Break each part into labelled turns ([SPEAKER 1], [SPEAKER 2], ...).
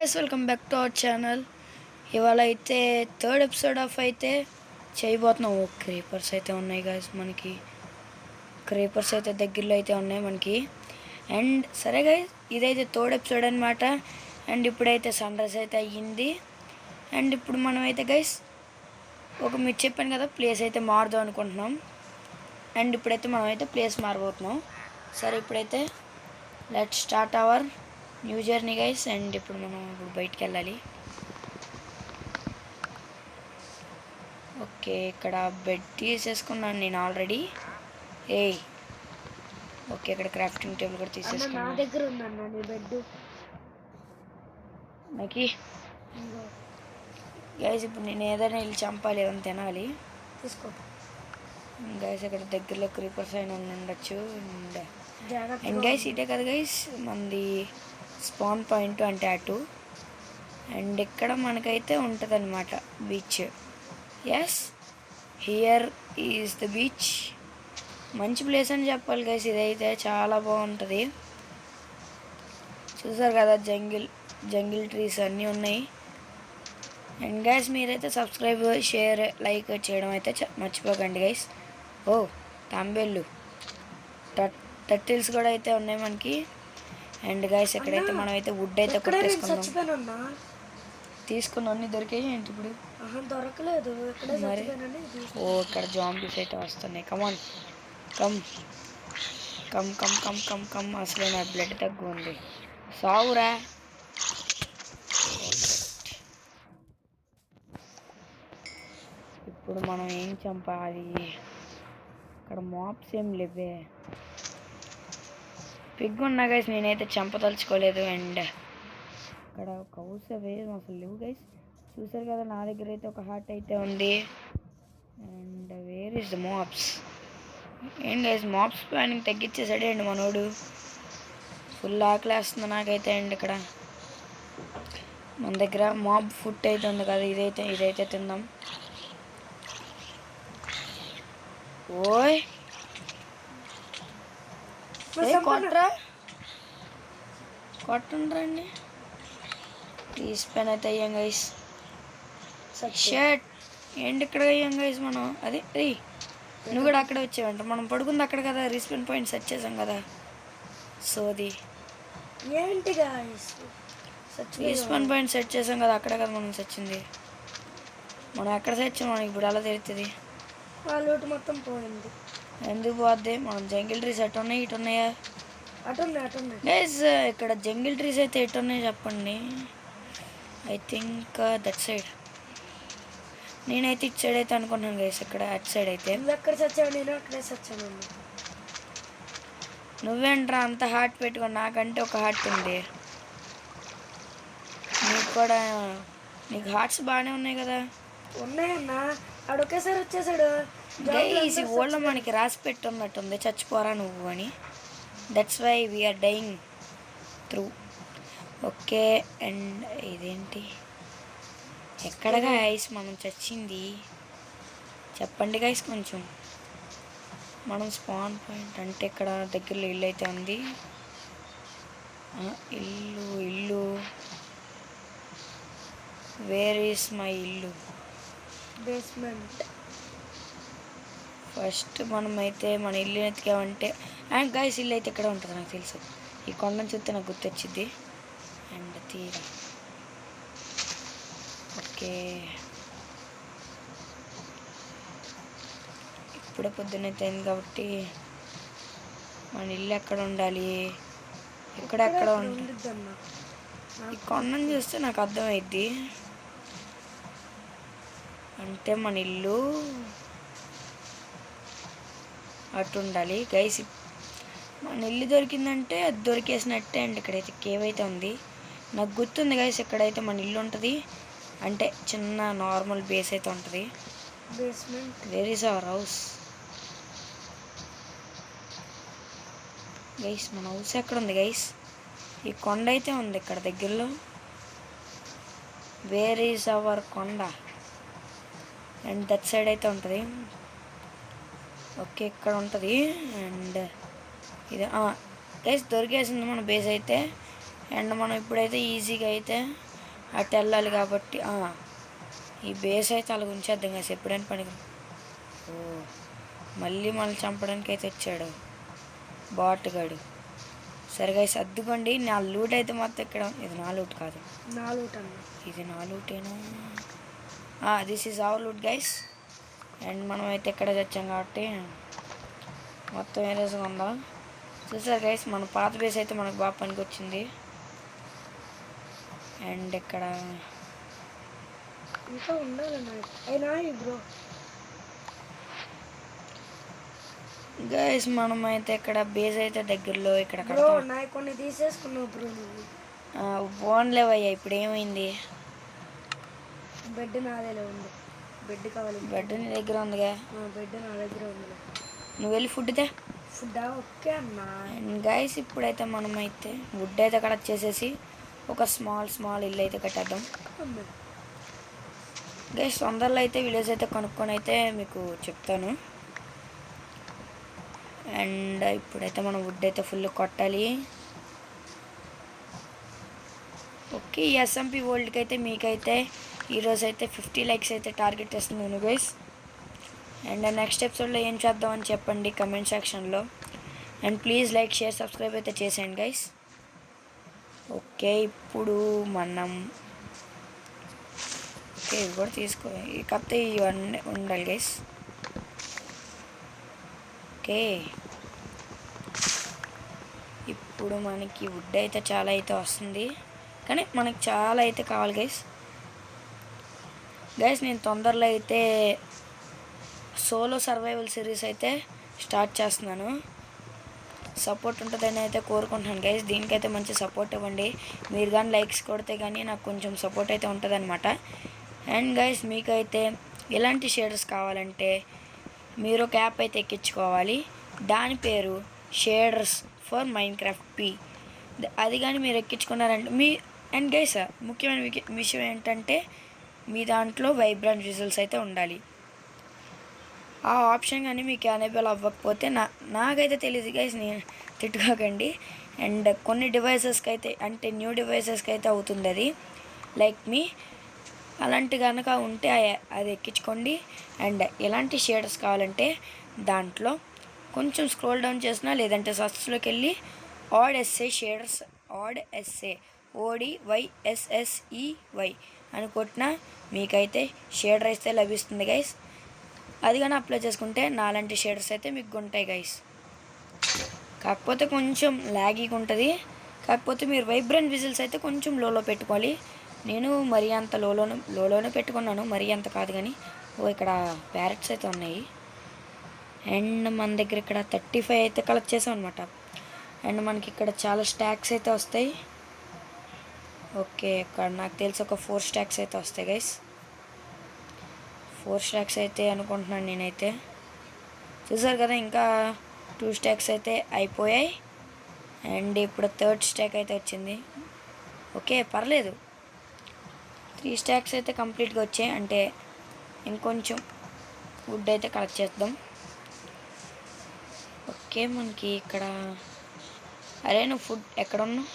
[SPEAKER 1] Guys, welcome back to our channel. ఇవాళ అయితే third episode of అయితే చేయబోతున్నాం. క్రీపర్స్ అయితే ఉన్నాయి గాయస్, మనకి క్రీపర్స్ అయితే దగ్గరలో అయితే ఉన్నాయి మనకి. అండ్ సరే గాయస్, ఇదైతే థర్డ్ ఎపిసోడ్ అనమాట. అండ్ ఇప్పుడైతే సన్ రైజ్ అయితే అయ్యింది. అండ్ ఇప్పుడు మనం అయితే గైస్ మీరు చెప్పాను కదా, ప్లేస్ అయితే మారుదాం అనుకుంటున్నాం. అండ్ ఇప్పుడైతే మనం అయితే ప్లేస్ మారబోతున్నాం. సరే ఇప్పుడైతే let start our new journey guys. And ఇప్పుడు మనం బయటికి వెళ్ళాలి. ఓకే, ఇక్కడ బెడ్ తీసేసుకున్నాను నేను ఆల్రెడీ. ఓకే, ఇక్కడ క్రాఫ్టింగ్ టేబుల్ కూడా తీసేసుకున్నాను.
[SPEAKER 2] నా దగ్గర ఉందన్న నీ బెడ్
[SPEAKER 1] నాకు గైస్. ఇప్పుడు నేను ఏదైనా వెళ్ళి చంపాలి, ఏదైనా తినాలి.
[SPEAKER 2] తీసుకో
[SPEAKER 1] గైస్, ఇక్కడ దగ్గరలో క్రీపర్స్ అయినా ఉండొచ్చు. అండ్ గైస్ ఇదే కదా గైస్ మనది స్పాన్ పాయింట్, అంటే అటు. అండ్ ఇక్కడ మనకైతే ఉంటుంది అనమాట beach. Yes, here is the beach. మంచి ప్లేస్ అని చెప్పాలి గైస్. ఇదైతే చాలా బాగుంటుంది. చూసారు కదా, జంగిల్ ట్రీస్ అన్నీ ఉన్నాయి. అండ్ గైస్ మీరైతే సబ్స్క్రైబ్, షేర్, లైక్ చేయడం అయితే మర్చిపోకండి గైస్. తాంబేళ్ళు, టర్టిల్స్ కూడా అయితే ఉన్నాయి మనకి. అండ్ గైస్ ఎక్కడైతే మనం అయితే వుడ్ అయితే కొట్టేసుకున్నాం. తీసుకున్నాం, అన్ని దొరికాయి ఏంటి ఇప్పుడు?
[SPEAKER 2] దొరకలేదు
[SPEAKER 1] మరి. ఇక్కడ జాంబీస్ అయితే వస్తున్నాయి. Come on, come come come come come come. అసలు నా బ్లడ్ తగ్గు ఉంది, సావురా. ఇప్పుడు మనం ఏం చంపాలి? ఇక్కడ మాప్స్ ఏం లేవే. పిగ్ ఉన్నా గైస్, నేనైతే చంపదలుచుకోలేదు. అండ్ ఇక్కడ కౌస్ అవే అసలు లేవు గైస్. చూసారు కదా, నా దగ్గర అయితే ఒక హార్ట్ అయితే ఉంది. And where is the maps? ఏం గైస్, మాప్స్ ప్లానింగ్ తగ్గించేసాడే అండి మనోడు. ఫుల్ ఆకలేస్తుంది నాకైతే. అండ్ ఇక్కడ మన దగ్గర మాబ్ ఫుడ్ అయితే ఉంది కదా, ఇదైతే తిందాం. ఓయ్ కొట్టండి. ప్లీజ్ పెన్ అయితే అయ్యాం గైస్. షర్ట్ ఏంటి ఇక్కడ అయ్యాం గైస్ మనం. అదే నువ్వు కూడా అక్కడే వచ్చావంట. మనం పడుకుంది అక్కడ కదా, రీస్పెన్ పాయింట్ సెట్ చేసాం కదా. సోది
[SPEAKER 2] ఏంటి గైస్,
[SPEAKER 1] రీస్పెన్ పాయింట్ సెట్ చేసాం కదా, అక్కడే కదా మనం సచ్చింది. మనం ఎక్కడ సచ్చాం మనకి ఇప్పుడు అలా తెలుస్తుంది.
[SPEAKER 2] వాళ్ళ మొత్తం పోయింది.
[SPEAKER 1] ఎందుకు పోద్ది? మనం జంగిల్ ట్రీస్ ఎటు ఉన్నాయి, ఇటు ఉన్నాయా?
[SPEAKER 2] అటు
[SPEAKER 1] గైస్ ఇక్కడ జంగిల్ ట్రీస్ అయితే ఎటు ఉన్నాయి చెప్పండి. I think that side. నేనైతే ఇటు సైడ్ అయితే అనుకున్నాను గైస్. ఇక్కడ అటు సైడ్ అయితే.
[SPEAKER 2] ఎక్కడ చచ్చావు? నేను అక్కడే చచ్చాను.
[SPEAKER 1] నువ్వేంట్రా అంత హార్ట్ పెట్టుకో? నాకంటే ఒక హార్ట్ ఉంది. నీకు కూడా, నీకు హార్ట్స్ బాగానే ఉన్నాయి కదా.
[SPEAKER 2] ఉన్నాయన్నా, ఆడు ఒకేసారి వచ్చేసాడు.
[SPEAKER 1] గైస్ ఈ ఊళ్ళో మనకి రాసి పెట్టున్నట్టుంది, చచ్చిపోరా నువ్వు అని. That's why we are dying through. Okay, and ఇదేంటి? ఎక్కడ గైస్ మనం చచ్చింది చెప్పండి గైస్ కొంచెం. మనం స్పాన్ పాయింట్ అంటే ఇక్కడ దగ్గరలో ఇల్లు అయితే ఉంది. ఇల్లు వేర్ ఈస్ మై ఇల్లు?
[SPEAKER 2] బేస్మెంట్.
[SPEAKER 1] ఫస్ట్ మనమైతే మన ఇల్లు ఎత్తికామంటే. అండ్ గైస్ ఇల్లు అయితే ఇక్కడ ఉంటుంది నాకు తెలుసు. ఈ కొండను చూస్తే నాకు గుర్తొచ్చింది. అండ్ తీరా ఓకే, ఇప్పుడే పొద్దున్నైతే అయింది కాబట్టి మన ఇల్లు ఎక్కడ ఉండాలి? ఎక్కడెక్కడ ఉంటుంది? ఈ కొండను చూస్తే నాకు అర్థమైద్ది. అంటే మన ఇల్లు అటు ఉండాలి గైస్. మన ఇల్లు దొరికిందంటే అది దొరికేసినట్టే. అండ్ ఇక్కడైతే కేవ్ అయితే ఉంది, నాకు గుర్తుంది గైస్. ఎక్కడైతే మన ఇల్లు ఉంటుంది అంటే చిన్న నార్మల్ బేస్ అయితే ఉంటుంది.
[SPEAKER 2] Basement.
[SPEAKER 1] Where is our house guys? మన హౌస్ ఎక్కడ ఉంది గైస్? ఈ కొండ అయితే ఉంది ఇక్కడ దగ్గరలో. వేర్ ఈస్ అవర్ కొండ? అండ్ దట్ సైడ్ అయితే ఉంటుంది. ఓకే, ఇక్కడ ఉంటుంది. అండ్ ఇది గైస్ దొరికేసింది మన బేస్ అయితే. అండ్ మనం ఇప్పుడైతే ఈజీగా అయితే అటు వెళ్ళాలి కాబట్టి ఈ బేస్ అయితే అలా ఉంచేద్దాం కదా ఎప్పుడైనా పనికి. ఓ మళ్ళీ మనల్ని చంపడానికి అయితే వచ్చాడు బాటుగాడు. సరిగా సర్దుకోండి. నా లూట్ అయితే మొత్తం ఇక్కడ. ఇది నా లూట్ కాదు, ఇది నా లూటేనా? This is our loot guys. And మనం అయితే ఇక్కడ తెచ్చాం కాబట్టి మొత్తం ఏరేసుగా ఉందా. చూసారు గైస్, మన పాత బేస్ అయితే మనకు బాగా పనికి వచ్చింది. అండ్ ఇక్కడ
[SPEAKER 2] ఇంకా ఉండాలి బ్రో.
[SPEAKER 1] గైస్ మనం అయితే ఇక్కడ బేస్ అయితే దగ్గరలో ఇక్కడ
[SPEAKER 2] కొన్ని తీసేసుకున్నావు బ్రో నువ్వు.
[SPEAKER 1] ఫోన్లేవయ్యా. ఇప్పుడు ఏమైంది?
[SPEAKER 2] బెడ్ నాదేలే ఉంది. బెడ్ కావాలి.
[SPEAKER 1] బెడ్ నీ దగ్గర ఉందిగా.
[SPEAKER 2] బెడ్ నా దగ్గర ఉంది.
[SPEAKER 1] నువ్వు వెళ్ళి ఫుడ్
[SPEAKER 2] ఓకే అన్నా.
[SPEAKER 1] అండ్ గైస్ ఇప్పుడైతే మనం అయితే వుడ్ అయితే కలెక్ట్ చేసేసి ఒక స్మాల్ ఇల్లు అయితే కట్టేద్దాం గైస్. తొందరలో అయితే విలేజ్ అయితే కనుక్కొని అయితే మీకు చెప్తాను. అండ్ ఇప్పుడైతే మనం వుడ్ అయితే ఫుల్ కొట్టాలి. ఓకే, ఈ ఎస్ఎంపి వరల్డ్కి అయితే మీకైతే ఈరోజు అయితే 50 లైక్స్ అయితే టార్గెట్ చేస్తున్నాను గైస్. అండ్ నెక్స్ట్ ఎపిసోడ్లో ఏం చేద్దామని చెప్పండి కమెంట్ సెక్షన్లో. And please like, share, subscribe అయితే చేసేయండి గైస్. ఓకే, ఇప్పుడు మనం ఇవి కూడా తీసుకో, కాకపోతే ఇవన్నీ ఉండాలి గైస్. ఓకే, ఇప్పుడు మనకి వుడ్ అయితే చాలా అయితే వస్తుంది, కానీ మనకి చాలా అయితే కావాలి గైస్. నేను తొందరలో అయితే సోలో సర్వైవల్ సిరీస్ అయితే స్టార్ట్ చేస్తున్నాను. సపోర్ట్ ఉంటుందని అయితే కోరుకుంటున్నాను గైస్. దీనికైతే మంచి సపోర్ట్ ఇవ్వండి. మీరు కానీ లైక్స్ కొడితే కానీ నాకు కొంచెం సపోర్ట్ అయితే ఉంటుంది అనమాట. అండ్ గైస్ మీకైతే ఎలాంటి షేడర్స్ కావాలంటే మీరు ఒక యాప్ అయితే ఎక్కించుకోవాలి. దాని పేరు షేడర్స్ ఫర్ మైన్క్రాఫ్ట్ పి. అది కానీ మీరు ఎక్కించుకున్నారంటే అండ్ గైస్ ముఖ్యమైన విషయం ఏంటంటే మీ దాంట్లో వైబ్రెంట్ విజువల్స్ అయితే ఉండాలి. ఆ ఆప్షన్ కానీ మీకు ఎనేబుల్ అవ్వకపోతే నాకైతే తెలియదు గైస్, నేను తిట్టుకోకండి. అండ్ కొన్ని డివైసెస్కి అయితే అంటే న్యూ డివైసెస్కి అయితే అవుతుంది అది, లైక్ మీ. అలాంటి కనుక ఉంటే అది ఎక్కించుకోండి. అండ్ ఎలాంటి షేడర్స్ కావాలంటే దాంట్లో కొంచెం స్క్రోల్ డౌన్ చేసినా లేదంటే సర్చ్లోకి వెళ్ళి ఆడ్ఎస్ఏ షేడర్స్, ఆడ్ఎస్ఏ ODYSSEY అని కొట్టినా మీకైతే షేడర్ అయితే లభిస్తుంది గైస్. అది కానీ అప్లై చేసుకుంటే నాలాంటి షేడర్స్ అయితే మీకు ఉంటాయి గైస్. కాకపోతే కొంచెం లాగీగా ఉంటుంది. కాకపోతే మీరు వైబ్రెంట్ విజిల్స్ అయితే కొంచెం లోలో పెట్టుకోవాలి. నేను మరీ అంత లోలోనే పెట్టుకున్నాను, మరీ అంత కాదు కానీ. ఇక్కడ ప్యారెట్స్ అయితే ఉన్నాయి. అండ్ మన దగ్గర ఇక్కడ 35 అయితే కలెక్ట్ చేసాం అనమాట. అండ్ మనకి ఇక్కడ చాలా స్టాక్స్ అయితే వస్తాయి. ఓకే, ఇక్కడ నాకు తెలిసి ఒక 4 స్టాక్స్ అయితే వస్తాయి గైస్. 4 స్టాక్స్ అయితే అనుకుంటున్నాను నేనైతే. చూసారు కదా, ఇంకా 2 స్టాక్స్ అయితే అయిపోయాయి. అండ్ ఇప్పుడు 3rd స్టాక్ అయితే వచ్చింది. ఓకే, పర్లేదు. 3 స్టాక్స్ అయితే కంప్లీట్గా వచ్చాయి. అంటే ఇంకొంచెం వుడ్ అయితే కలెక్ట్ చేద్దాం. ఓకే, మనకి ఇక్కడ నువ్వు ఫుడ్ ఎక్కడ ఉన్నావు?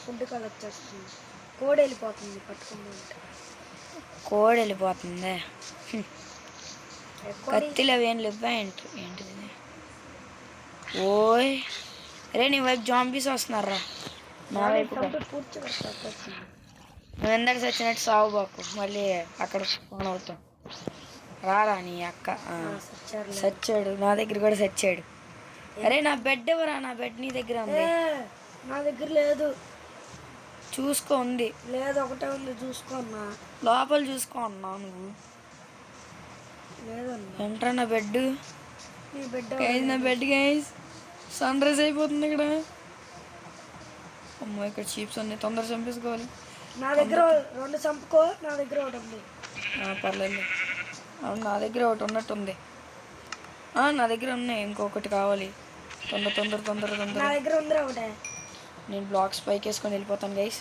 [SPEAKER 2] ఫుడ్ కలెక్ట్ చేస్తుంది. కోడి వెళ్ళిపోతుంది పట్టుకుంటే.
[SPEAKER 1] కోడి వెళ్ళిపోతుందా? కత్తిలు అవి ఏం లేవా ఏంటిది? ఓయ్ నీ వైపు జాంబీస్ వస్తున్నారా నా వైపు. నువ్వు ఎందాక చచ్చినట్టు సాగు బాకు, మళ్ళీ అక్కడ ఫోన్ అవుతాం. రారా నీ అక్క సచ్చాడు, నా దగ్గర కూడా సచ్చాడు. నా బెడ్ ఎవరా? నా బెడ్ నీ దగ్గర ఉంది.
[SPEAKER 2] నా దగ్గర లేదు,
[SPEAKER 1] చూసుకో. ఉంది
[SPEAKER 2] లేదు, ఒకటే ఉంది, చూసుకోన్నా.
[SPEAKER 1] లోపల చూసుకో అన్నా నువ్వు. ఏంట్రా నా బెడ్? నా బెడ్ గైస్, సన్ రైజ్ అయిపోతుంది ఇక్కడ. అమ్మో, ఇక్కడ చీప్స్ ఉన్నాయి, తొందరగా చంపేసుకోవాలి.
[SPEAKER 2] నా దగ్గర 2 చంపుకో, నా దగ్గర ఒకటి ఉంది.
[SPEAKER 1] పర్లేదు, అవును నా దగ్గర ఒకటి ఉన్నట్టుంది. నా దగ్గర ఉన్నాయి, ఇంకొకటి కావాలి. తొందర
[SPEAKER 2] నా దగ్గర ఉంది ఒకటే.
[SPEAKER 1] నేను బ్లాక్స్ పైకి వేసుకొని వెళ్ళిపోతాను గైస్.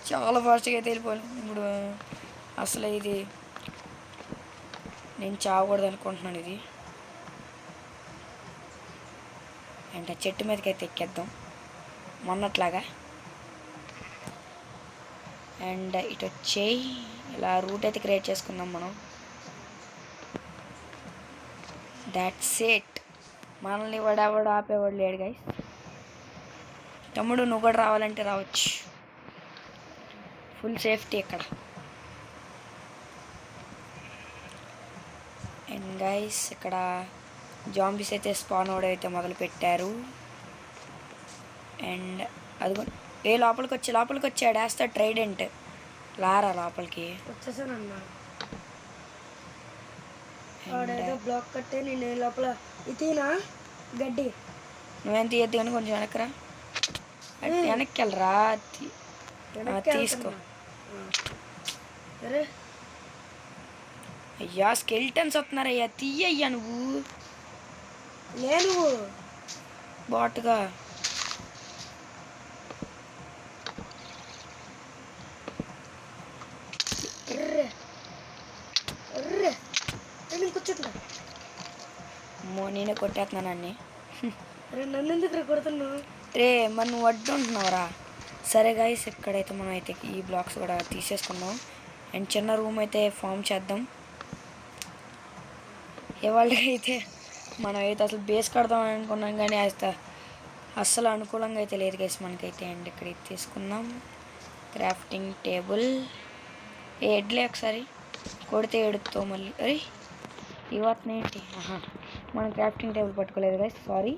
[SPEAKER 1] చాలా ఫాస్ట్గా అయితే వెళ్ళిపోవాలి. ఇప్పుడు అసలు ఇది నేను చావకూడదు అనుకుంటున్నాను. ఇది అంటే చెట్టు మీదకి అయితే ఎక్కేద్దాం మొన్నట్లాగా. అండ్ ఇటు వచ్చేయి. ఇలా రూట్ అయితే క్రియేట్ చేసుకుందాం మనం. That's it. మనల్ని వాడెవడు ఆపేవాడు లేడు గైస్. తమ్ముడు నువ్వు కూడా రావాలంటే రావచ్చు. ఫుల్ సేఫ్టీ ఇక్కడ. అండ్ గైస్ ఇక్కడ జాంబీస్ అయితే స్పాన్ అవడం అయితే మొదలు పెట్టారు. అండ్ అది లోపలికి వచ్చాడు వేస్తా ట్రైడెంట్. లారా లోపలికి
[SPEAKER 2] వచ్చేసానన్నా. వాడేదో బ్లాక్ కట్టే నేను లోపల ఇతీనా గడ్డి.
[SPEAKER 1] నువ్వేం తీయద్దు కానీ కొంచెం వెనక్రా. వెనక్కి వెళ్ళరా. తీసుకో.
[SPEAKER 2] అరే
[SPEAKER 1] అయ్యా స్కెల్టన్స్ వస్తున్నారయ్యా. తీయ్యా నువ్వు.
[SPEAKER 2] నేను
[SPEAKER 1] బాటుగా
[SPEAKER 2] కూర్చుంటా.
[SPEAKER 1] నేనే కొట్టేస్తున్నాను అన్ని.
[SPEAKER 2] అరే నన్ను ఎందుకు కొడుతున్నావు?
[SPEAKER 1] రే మరి నువ్వు అడ్డు ఉంటున్నావురా. సరే గైస్ ఇక్కడైతే మనం అయితే ఈ బ్లాక్స్ కూడా తీసేసుకుందాం. అండ్ చిన్న రూమ్ అయితే ఫామ్ చేద్దాం. ఇవాళకైతే మనం అయితే అసలు బేస్ కడదాం అనుకున్నాం కానీ అస్సలు అనుకూలంగా అయితే లేదు గైస్ మనకైతే. అండ్ ఇక్కడ ఇది తీసుకున్నాం. Crafting table. ఎడ్లే ఒకసారి కొడితే ఎడుతావు మళ్ళీ. అరే ఇవన్నీ మనం క్రాఫ్టింగ్ టేబుల్ పట్టుకోలేదు గైస్, సారీ.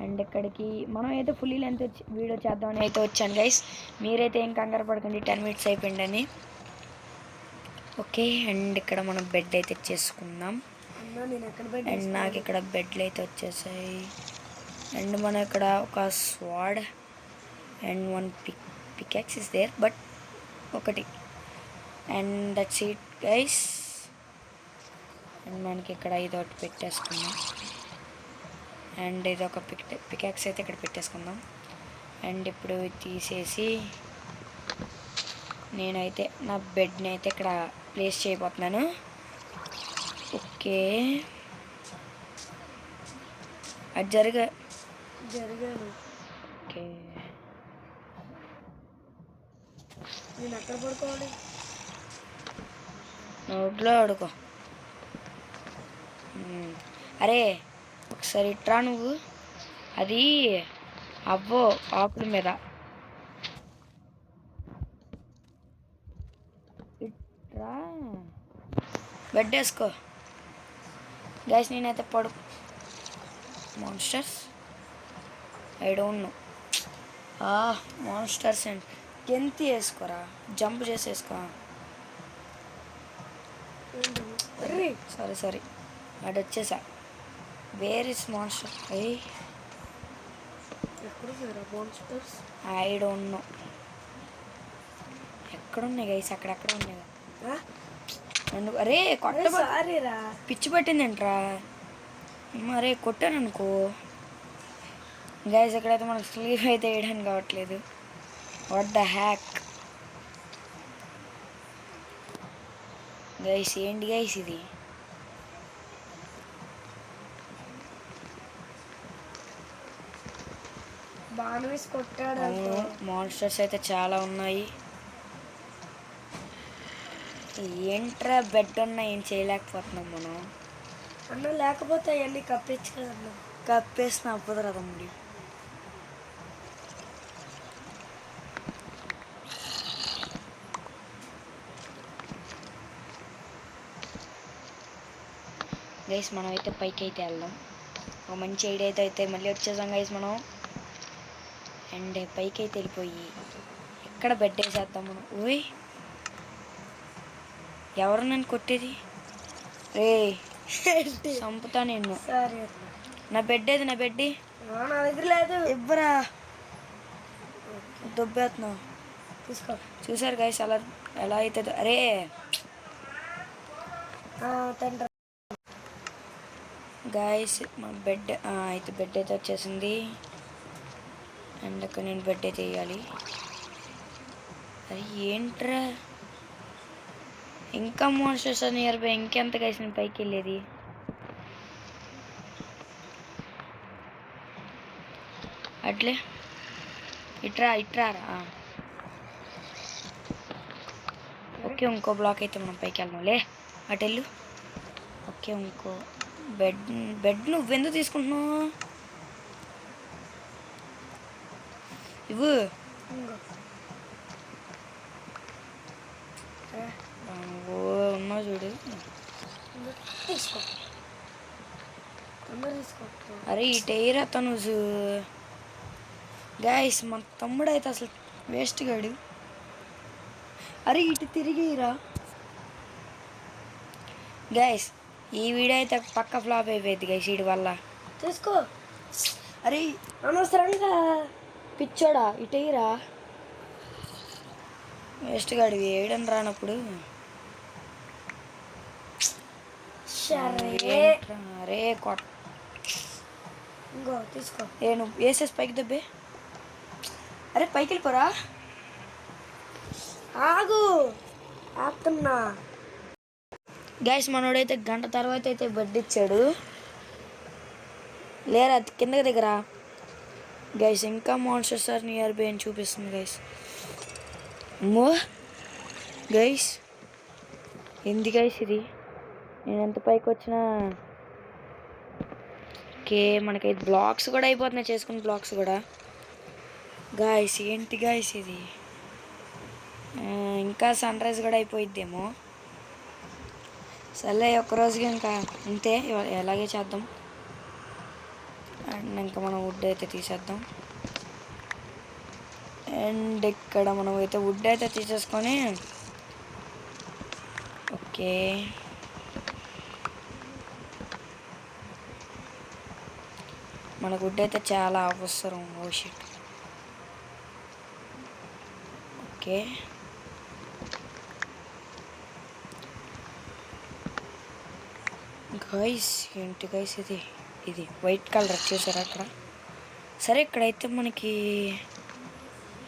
[SPEAKER 1] అండ్ ఇక్కడికి మనం అయితే ఫుల్లీ లెంత్ వీడియో చేద్దామని అయితే వచ్చాను గైస్. మీరైతే ఏం కంగారు పడకండి, 10 minutes అయిపోయిందని. ఓకే అండ్ ఇక్కడ మనం బెడ్ అయితే చేసుకుందాం. అండ్ నాకు ఇక్కడ బెడ్లు అయితే వచ్చేసాయి. అండ్ మనం ఇక్కడ ఒక sword and 1 pickaxe is there, but ఒకటి. And that's it guys. And మనకి ఇక్కడ ఇదొకటి పెట్టేసుకుందాం. అండ్ ఇది ఒక పికాక్స్ అయితే ఇక్కడ పెట్టేసుకుందాం. అండ్ ఇప్పుడు తీసేసి నేనైతే నా బెడ్ని అయితే ఇక్కడ ప్లేస్ చేయబోతున్నాను. ఓకే అది జరిగాను. ఓకే
[SPEAKER 2] నేను ఎక్కడ పడుకోవాలి?
[SPEAKER 1] నోట్లో ఆడుకో. అరే ఒకసారి ఇట్రా నువ్వు. అది అవ్వో ఆకుల మీద ఇట్రా. బెడ్ వేసుకో గైస్. నేనైతే monsters I don't know. Monsters and గెంతి వేసుకోరా, జంప్ చేసేసుకో. సరే అటు వచ్చేసా. Where is monster? I don't know. ఎక్కడున్నాయి గైస్? అక్కడెక్కడ ఉన్నాయి కదా. అరే పిచ్చి పట్టిందేంట్రా. మరే కొట్టాను అనుకో గైస్. ఎక్కడైతే మనకు స్లీవ్ అయితే వేయడానికి కావట్లేదు. What the hack guys? ఏంటి గైస్ ఇది?
[SPEAKER 2] బాణవేసి కొట్టాడు.
[SPEAKER 1] మాన్స్టర్స్ అయితే చాలా ఉన్నాయి. ఏంట్రా బెడ్ ఉన్నా ఏం చేయలేకపోతున్నాం మనం.
[SPEAKER 2] అన్న లేకపోతే అవన్నీ కప్పించు కదన్నా.
[SPEAKER 1] కప్పేసిన అవ్వదు కదా తమ్ముడి. గైస్ మనం అయితే పైకి అయితే వెళ్దాం. ఒక మంచి ఐడియా అయితే మళ్ళీ వచ్చేసాం గైస్ మనం. అండ్ పైకి అయితే వెళ్ళిపోయి ఎక్కడ బెడ్ వేసేద్దాం మనం. ఓయ్ ఎవరు నన్ను కొట్టేది? రే చంపుతా నిన్ను. నా బెడ్ ఏది? నా బెడ్
[SPEAKER 2] నా దగ్గర లేదు.
[SPEAKER 1] ఇవ్వరా. దొబ్బేస్తున్నావు.
[SPEAKER 2] తీసుకో.
[SPEAKER 1] చూసారు గైస్ అలా ఎలా అవుతుందో. అరే గైస్ మా బెడ్ అయితే బెడ్ అయితే వచ్చేసింది. అండ్ అక్కడ నేను బెడ్ అయితే వేయాలి. అరే ఏంట్రా ఇంకా మోన్స్టర్స్ నియర్ బై. ఇంకెంత గైస్ నేను పైకి వెళ్ళేది? అట్లే ఇట్రా. ఓకే ఇంకో బ్లాక్ అయితే మనం పైకి వెళ్దాంలే. అటు వెళ్ళు. ఓకే ఇంకో బెడ్ నువ్వెందుకు తీసుకుంటున్నావు? ఇవ్వు.
[SPEAKER 2] ఇంకో
[SPEAKER 1] ఓ ఉన్నావు చూడు.
[SPEAKER 2] ఇంకో తీసుకో, తొందర తీసుకో.
[SPEAKER 1] అరే ఈ టైర్ అతను గాయస్ మన తమ్ముడు అయితే అసలు వేస్ట్ గాడు. అరే ఇటు తిరిగిరా గాయస్. ఈ వీడియో అయితే పక్క ఫ్లాప్ అయిపోయింది గైస్ వీడి వల్ల.
[SPEAKER 2] తీసుకో.
[SPEAKER 1] అరే
[SPEAKER 2] అనవసరంగా
[SPEAKER 1] పిచ్చోడా ఇటైరా. వేస్ట్ గాడు వేయడం రానప్పుడు.
[SPEAKER 2] సరే.
[SPEAKER 1] అరే కొట్.
[SPEAKER 2] ఇంకో తీసుకో.
[SPEAKER 1] నువ్వు వేసేసి పైకి దెబ్బే. అరే పైకి వెళ్ళిపోరా.
[SPEAKER 2] ఆగు, ఆపుతున్నా.
[SPEAKER 1] గ్యాస్ మనోడైతే గంట తర్వాత అయితే బెడ్ ఇచ్చాడు. లేరా కిందకి దగ్గర గైస్. ఇంకా మాన్స్టర్స్ ఆర్ నియర్ బై అని చూపిస్తుంది గైస్. అమ్మో గైస్ ఏంది గైస్ ఇది? నేను ఎంత పైకి వచ్చినా ఓకే మనకైతే బ్లాక్స్ కూడా అయిపోతున్నాయి. చేసుకున్న బ్లాక్స్ కూడా గాయస్. ఏంటి గాయస్ ఇది? ఇంకా సన్ రైజ్ కూడా అయిపోయిద్దేమో. సర్లే ఒక్కరోజుకి ఇంకా అంతే, ఎలాగే చేద్దాం. అండ్ ఇంకా మనం వుడ్ అయితే తీసేద్దాం. అండ్ ఇక్కడ మనం అయితే వుడ్ అయితే తీసేసుకొని ఓకే మనకు వుడ్ అయితే చాలా అవసరం. Oh shit. ఓకే గైస్ ఏంటి గైస్ ఇది వైట్ కలర్ చూసారా అక్కడ? సరే ఇక్కడైతే మనకి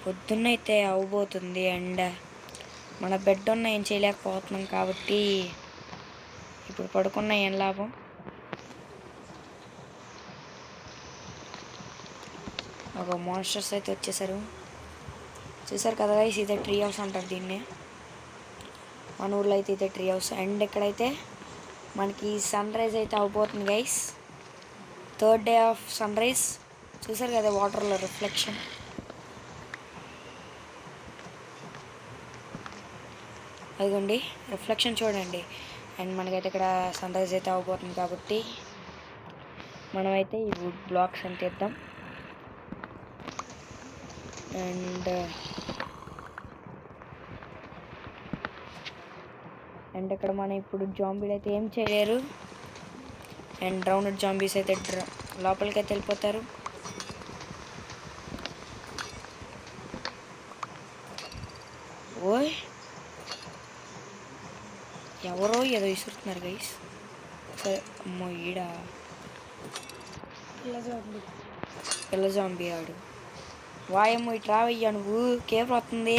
[SPEAKER 1] పొద్దున్నైతే అవ్వబోతుంది. అండ్ మన బెడ్ ఉన్న ఏం చేయలేకపోతున్నాం కాబట్టి ఇప్పుడు పడుకున్న ఏం లాభం. ఒక మాన్స్టర్స్ అయితే వచ్చేసారు. చూసారు కదా గైస్, ఇదే ట్రీ హౌస్ అంటారు దీన్ని. మన ఊళ్ళో అయితే ఇదే ట్రీ హౌస్. అండ్ ఇక్కడైతే మనకి సన్ రైజ్ అయితే అవబోతుంది guys. 3rd day of sunrise. చూసారు కదా వాటర్లో రిఫ్లెక్షన్. అదిగోండి రిఫ్లెక్షన్ చూడండి. అండ్ మనకైతే ఇక్కడ సన్ రైజ్ అయితే అవబోతుంది కాబట్టి మనమైతే ఈ వుడ్ బ్లాక్స్ అని తీద్దాం. అండ్ ఇక్కడ మనం ఇప్పుడు జాంబీలు అయితే ఏం చేయలేరు. అండ్ రౌండ్ జాంబీస్ అయితే లోపలికి అయితే వెళ్ళిపోతారు. ఓయ్ ఎవరో ఏదో విసురుతున్నారు గైస్. సరే అమ్మో ఈడ పిల్ల జాంబీ ఆడు. వాయమ్మో ఇటు రావయ్యా నువ్వు. కేపర్ వస్తుంది.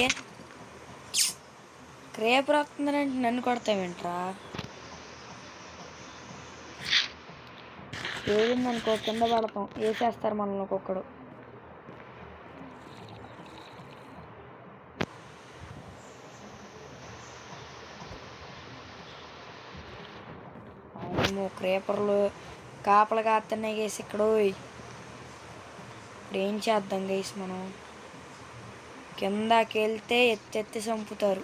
[SPEAKER 1] క్రేపర్ వస్తుందని అంటే నన్ను కొడతావేంట్రా? ఏడిందనుకో కింద పడతాం. వేసేస్తారు మనల్ని ఒక్కొక్కడు. అవును క్రేపర్లు కాపలు కాస్తున్నాయి గేసి ఇక్కడ. ఇప్పుడు ఏం చేద్దాం గేసి మనం? కిందకి వెళ్తే ఎత్తెత్తి చంపుతారు.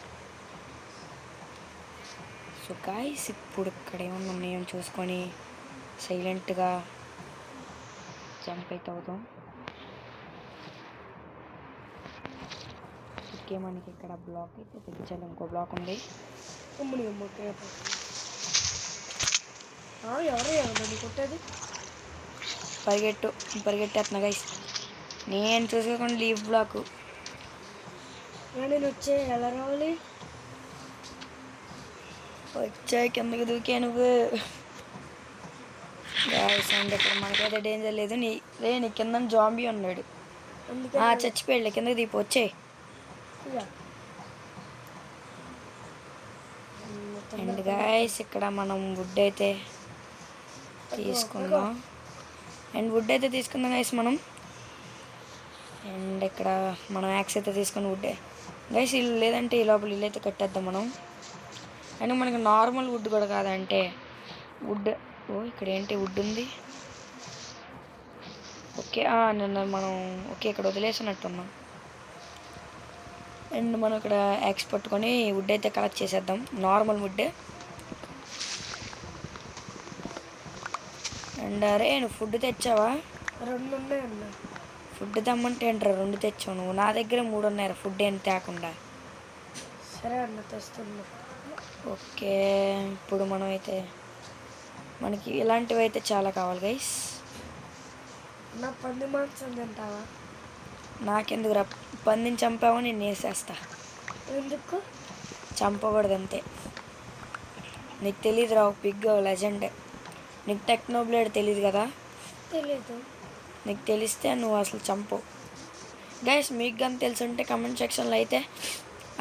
[SPEAKER 1] సో గాయస్ ఇప్పుడు ఇక్కడ ఏమన్నా ఉన్నాయని చూసుకొని సైలెంట్గా జంప్ అయితే అవుతాం. ఓకే మనకి ఇక్కడ బ్లాక్ అయితే తెచ్చాలి. ఇంకో బ్లాక్ ఉంది.
[SPEAKER 2] ఎవరు కొట్టేది?
[SPEAKER 1] పరిగెట్టేస్తున్నా గైస్. నేను చూసుకోకుండా లీఫ్ బ్లాక్.
[SPEAKER 2] నేను వచ్చే ఎలా రావాలి?
[SPEAKER 1] వచ్చాయి కిందకి దూకే నువ్వు. గాయస్ అండ్ ఇక్కడ మనకైతే డేంజర్ లేదు. నీ కింద జాంబీ ఉన్నాడు. చచ్చిపోయాడు. కిందకి దీపు వచ్చాయి. అండ్ గాయస్ ఇక్కడ మనం వుడ్ అయితే తీసుకుందాం. గైస్ మనం. అండ్ ఇక్కడ మనం యాక్స్ అయితే తీసుకుని వుడ్ గైస్ ఇల్లు లేదంటే ఈ లోపల ఇల్లు అయితే కట్టేద్దాం మనం. అని మనకి నార్మల్ వుడ్ కూడా కాదంటే వుడ్. ఓ ఇక్కడ ఏంటి వుడ్ ఉంది. ఓకే నిన్న మనం ఓకే ఇక్కడ వదిలేసినట్టున్నాం. అండ్ మనం ఇక్కడ యాక్స్ పట్టుకొని వుడ్ అయితే కలెక్ట్ చేసేద్దాం, నార్మల్ వుడ్. అండ్ అరే నువ్వు ఫుడ్ తెచ్చావా?
[SPEAKER 2] 2 ఉన్నాయి అన్న.
[SPEAKER 1] ఫుడ్ తెమ్మంటే ఏంట్రా 2 తెచ్చావు నువ్వు? నా దగ్గర 3 ఉన్నాయి ఫుడ్ ఏం తేకుండా.
[SPEAKER 2] సరే అన్న తెస్తున్నా.
[SPEAKER 1] ఓకే ఇప్పుడు మనం అయితే మనకి ఇలాంటివి అయితే చాలా కావాలి గైస్.
[SPEAKER 2] నా పంది మాంసం తింటావా?
[SPEAKER 1] నాకెందుకు రా, పందిని చంపావో నేను వేసేస్తా.
[SPEAKER 2] ఎందుకు?
[SPEAKER 1] చంపకూడదు అంతే. నీకు తెలియదు రా, పిగ్ లెజెండ్. నీకు టెక్నోబ్లేడ్ తెలియదు కదా?
[SPEAKER 2] తెలీదు.
[SPEAKER 1] నీకు తెలిస్తే నువ్వు అసలు చంపవు. గైస్ మీకు కానీ తెలుసుంటే కమెంట్ సెక్షన్లో అయితే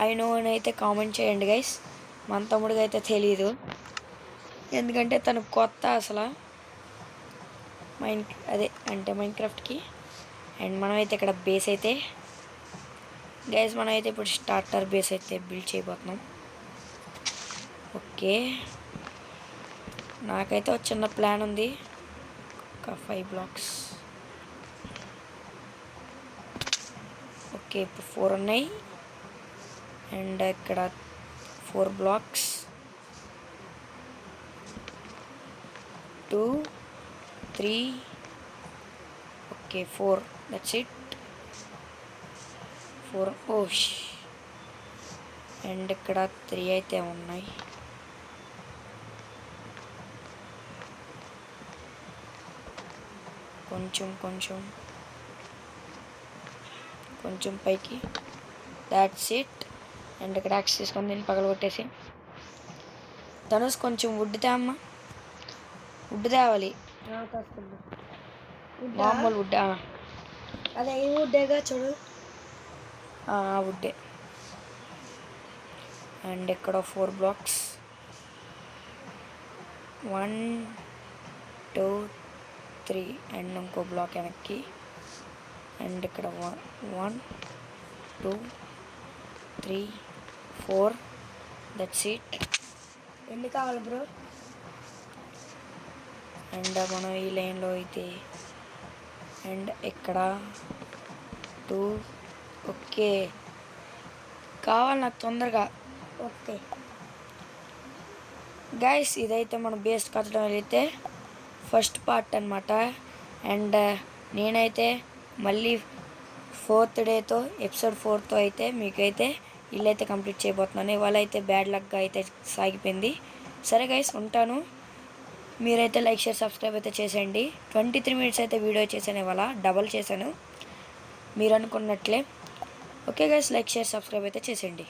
[SPEAKER 1] ఐ నో అని అయితే కామెంట్ చేయండి గైస్. మన తమ్ముడికి అయితే తెలీదు, ఎందుకంటే తను కొత్త అసలు మైన్క్రాఫ్ట్కి. అండ్ మనమైతే ఇక్కడ బేస్ అయితే గైస్ మనమైతే ఇప్పుడు స్టార్టర్ బేస్ అయితే బిల్డ్ చేయబోతున్నాం. ఓకే నాకైతే ఒక చిన్న ప్లాన్ ఉంది. ఒక 5 బ్లాక్స్. ఓకే ఇప్పుడు 4 ఉన్నాయి. అండ్ ఇక్కడ 4 blocks, 2 3 okay 4 that's it. 4 Osh. And ఇక్కడ 3 అయితే ఉన్నాయి. కొంచెం పైకి, దాట్స్ ఇట్. అండ్ ఇక్కడ యాక్స్ తీసుకొని దీన్ని పగలగొట్టేసి ధనుష్ కొంచెం వుడ్ తేమ్మా. వుడ్ తేవాలి,
[SPEAKER 2] తెస్తున్నా.
[SPEAKER 1] మామూలు వుడ్.
[SPEAKER 2] అదే ఈ వుడ్డేగా చూడు.
[SPEAKER 1] వుడ్డే. అండ్ ఇక్కడ 4 బ్లాక్స్, 1 2 3 అండ్ ఇంకో బ్లాక్ వెనక్కి. అండ్ ఇక్కడ 1 2 3 4 దట్స్ ఇట్.
[SPEAKER 2] ఎన్ని కావాలి బ్రో?
[SPEAKER 1] అండ్ మనం ఈ లైన్లో అయితే అండ్ ఇక్కడ 2 ఓకే కావాలి నాకు తొందరగా.
[SPEAKER 2] ఓకే
[SPEAKER 1] గైస్ ఇదైతే మనం బేస్ కట్టడం అయితే ఫస్ట్ పార్ట్ అనమాట. అండ్ నేనైతే మళ్ళీ 4th డేతో ఎపిసోడ్ 4తో అయితే మీకైతే ఇల్లు అయితే కంప్లీట్ చేయబోతున్నాను. ఇవాళ అయితే బ్యాడ్ లక్గా అయితే సాగిపోయింది. సరే గైస్ ఉంటాను. మీరైతే లైక్ షేర్ సబ్స్క్రైబ్ అయితే చేసేయండి. 23 మినిట్స్ అయితే వీడియో చేశాను, ఇవాళ డబల్ చేశాను మీరు అనుకున్నట్లే. Okay guys like share subscribe అయితే చేసేయండి.